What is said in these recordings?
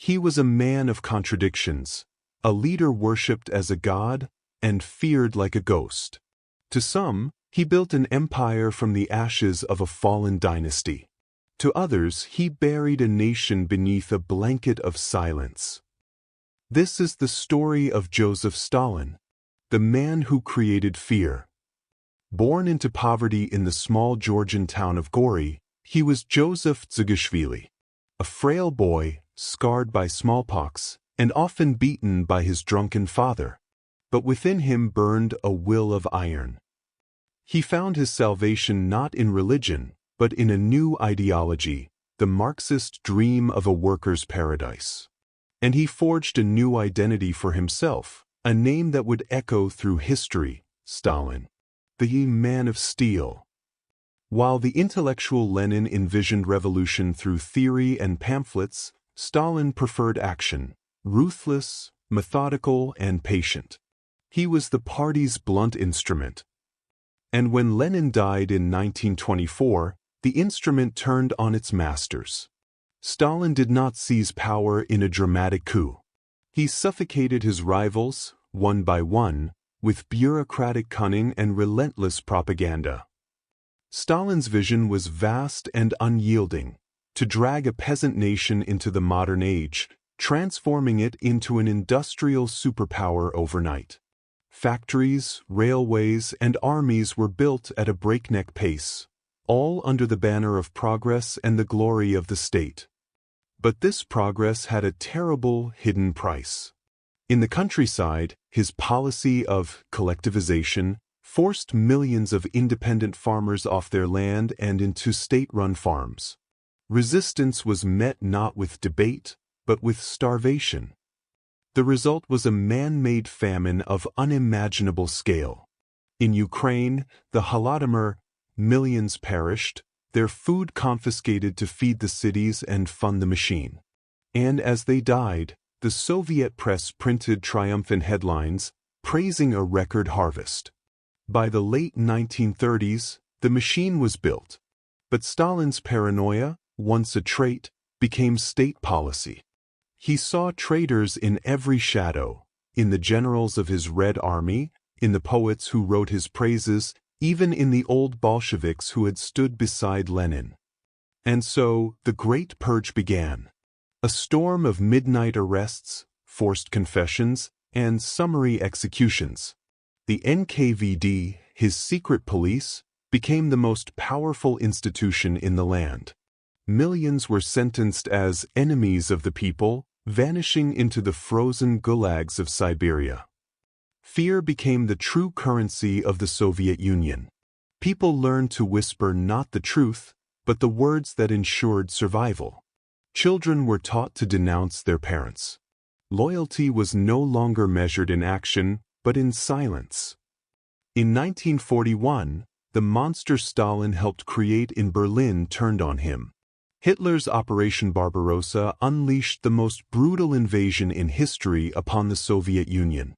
He was a man of contradictions, a leader worshipped as a god and feared like a ghost. To some, he built an empire from the ashes of a fallen dynasty. To others, he buried a nation beneath a blanket of silence. This is the story of Joseph Stalin, the man who created fear. Born into poverty in the small Georgian town of Gori, he was Joseph Zugashvili, a frail boy, scarred by smallpox, and often beaten by his drunken father. But within him burned a will of iron. He found his salvation not in religion, but in a new ideology, the Marxist dream of a worker's paradise. And he forged a new identity for himself, a name that would echo through history: Stalin, the man of steel. While the intellectual Lenin envisioned revolution through theory and pamphlets, Stalin preferred action, ruthless, methodical, and patient. He was the party's blunt instrument. And when Lenin died in 1924, the instrument turned on its masters. Stalin did not seize power in a dramatic coup. He suffocated his rivals, one by one, with bureaucratic cunning and relentless propaganda. Stalin's vision was vast and unyielding: to drag a peasant nation into the modern age, transforming it into an industrial superpower overnight. Factories, railways, and armies were built at a breakneck pace, all under the banner of progress and the glory of the state. But this progress had a terrible hidden price. In the countryside, his policy of collectivization forced millions of independent farmers off their land and into state-run farms. Resistance was met not with debate, but with starvation. The result was a man-made famine of unimaginable scale. In Ukraine, the Holodomor, millions perished, their food confiscated to feed the cities and fund the machine. And as they died, the Soviet press printed triumphant headlines, praising a record harvest. By the late 1930s, the machine was built. But Stalin's paranoia, once a trait, became state policy. He saw traitors in every shadow, in the generals of his Red Army, in the poets who wrote his praises, even in the old Bolsheviks who had stood beside Lenin. And so, the Great Purge began. A storm of midnight arrests, forced confessions, and summary executions. The NKVD, his secret police, became the most powerful institution in the land. Millions were sentenced as enemies of the people, vanishing into the frozen gulags of Siberia. Fear became the true currency of the Soviet Union. People learned to whisper not the truth, but the words that ensured survival. Children were taught to denounce their parents. Loyalty was no longer measured in action, but in silence. In 1941, the monster Stalin helped create in Berlin turned on him. Hitler's Operation Barbarossa unleashed the most brutal invasion in history upon the Soviet Union.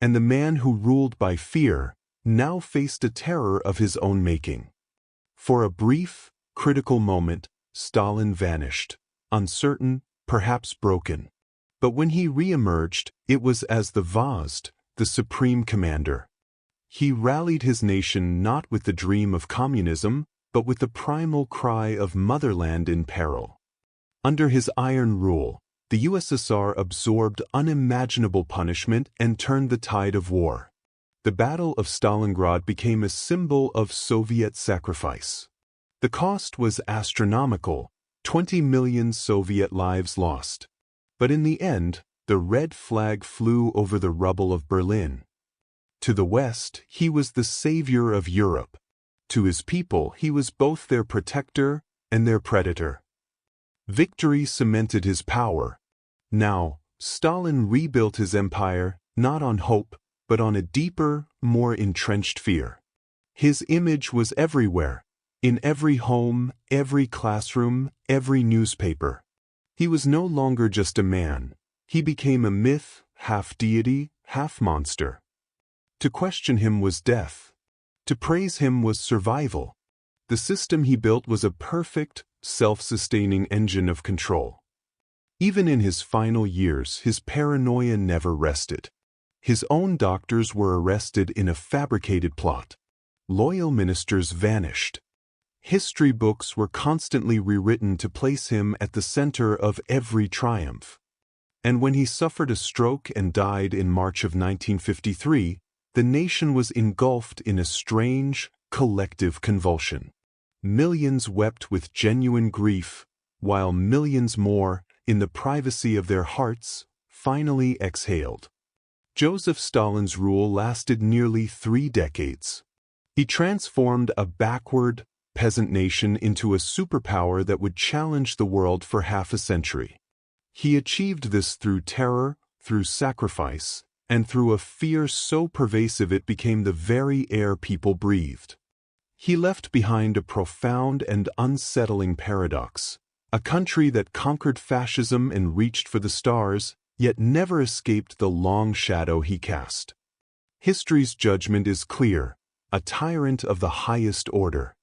And the man who ruled by fear now faced a terror of his own making. For a brief, critical moment, Stalin vanished, uncertain, perhaps broken. But when he re-emerged, it was as the Vazd, the supreme commander. He rallied his nation not with the dream of communism, but with the primal cry of motherland in peril. Under his iron rule, the USSR absorbed unimaginable punishment and turned the tide of war. The Battle of Stalingrad became a symbol of Soviet sacrifice. The cost was astronomical: 20 million Soviet lives lost. But in the end, the red flag flew over the rubble of Berlin. To the West, he was the savior of Europe. To his people, he was both their protector and their predator. Victory cemented his power. Now, Stalin rebuilt his empire, not on hope, but on a deeper, more entrenched fear. His image was everywhere, in every home, every classroom, every newspaper. He was no longer just a man. He became a myth, half deity, half monster. To question him was death. To praise him was survival. The system he built was a perfect, self-sustaining engine of control. Even in his final years, his paranoia never rested. His own doctors were arrested in a fabricated plot. Loyal ministers vanished. History books were constantly rewritten to place him at the center of every triumph. And when he suffered a stroke and died in March of 1953, the nation was engulfed in a strange, collective convulsion. Millions wept with genuine grief, while millions more, in the privacy of their hearts, finally exhaled. Joseph Stalin's rule lasted nearly 3 decades. He transformed a backward, peasant nation into a superpower that would challenge the world for half a century. He achieved this through terror, through sacrifice, and through a fear so pervasive it became the very air people breathed. He left behind a profound and unsettling paradox, a country that conquered fascism and reached for the stars, yet never escaped the long shadow he cast. History's judgment is clear, a tyrant of the highest order.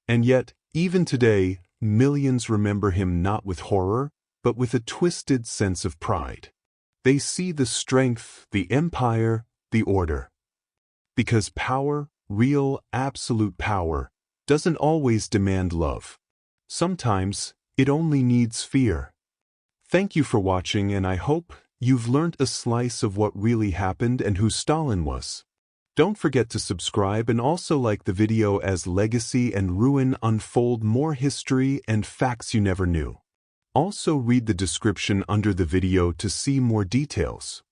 And yet, even today, millions remember him not with horror, but with a twisted sense of pride. They see the strength, the empire, the order. Because power, real, absolute power, doesn't always demand love. Sometimes, it only needs fear. Thank you for watching, and I hope you've learned a slice of what really happened and who Stalin was. Don't forget to subscribe and also like the video as legacy and ruin unfold more history and facts you never knew. Also read the description under the video to see more details.